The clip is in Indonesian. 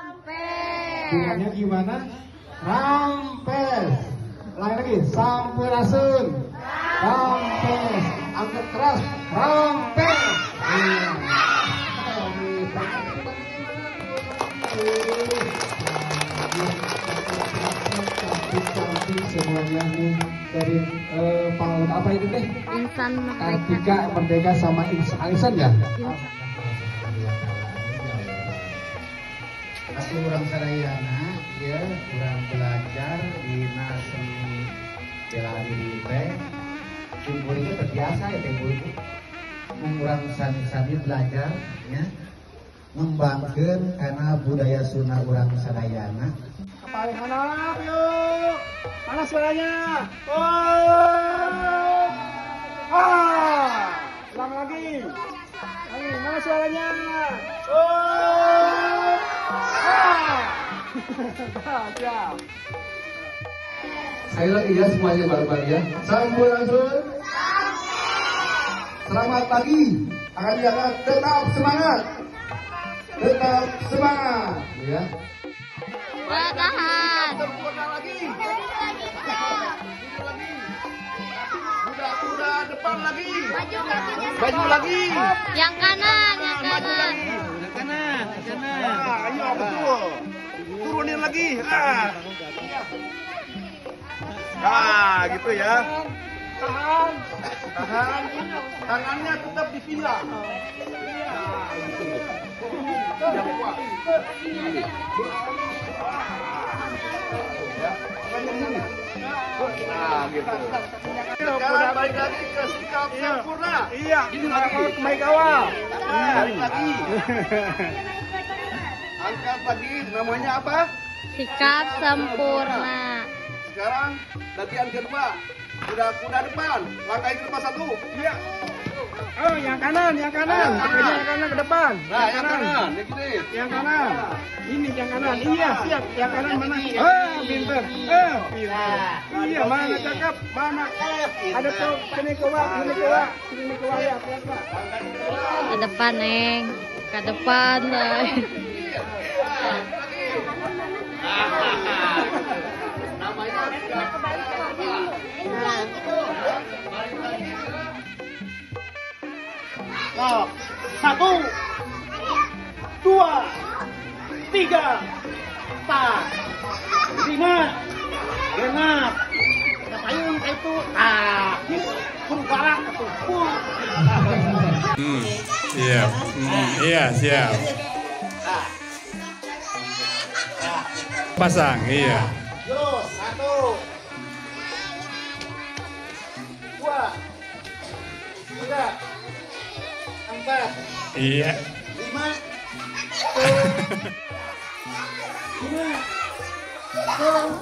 Rampes. Bilangnya gimana? Rampes. Lain lagi, sampurasun. Rampes. Angkat keras. Rampes. Cantik semuanya nih dari PAUD apa itu teh? Insan Kartika Merdeka sama Alisan ya? Aku orang Sarayana, ya, kurang belajar di seni bela diri teh. Syukur itu terbiasa ya teh itu. Kurang sani-sani belajar, ya, ngembangkan karena budaya Sunda orang Sarayana. Paling anak yuk, mana suaranya? Oh, ulang lagi, mana suaranya? Oh, siap. Saya lagi ya semuanya bareng-bareng ya. Sampurasun. Selamat pagi. Akan diangkat tetap semangat. Tetap semangat, ya. Bertahan. Sempurna lagi. Udah depan lagi. Maju lagi. Yang kanan, yang kanan. Yang kanan. Ayo betul. Turunin lagi. Gitu ya. Tahan. Tangannya tetap dipilah. Gitu. Sekarang balik lagi ke sikap sempurna. Iya. Main kawal. Balik lagi. Angkat lagi. Namanya apa? Sikap sempurna. Sekarang latihan kedua. Kuda depan. Langkah ke depan satu. Iya. Oh, yang kanan. Yang kanan ke depan. Nah, yang kanan. Yang kanan. Ini yang kanan. Iya, siap. Yang kanan mana? Pinter. Iya, mana cakep? Mana? Ada tuh. Sini ke bawah ya. Ke depan, Neng. Ke depan, Neng. Nah, 1, 2, 3, 4, 5, genap. Ada payung kayak itu. Kudu barak atau Siap. Iya, siap. Pasang, iya. Terus 1, 2, 3, 4, Iya. 5, 6, 7,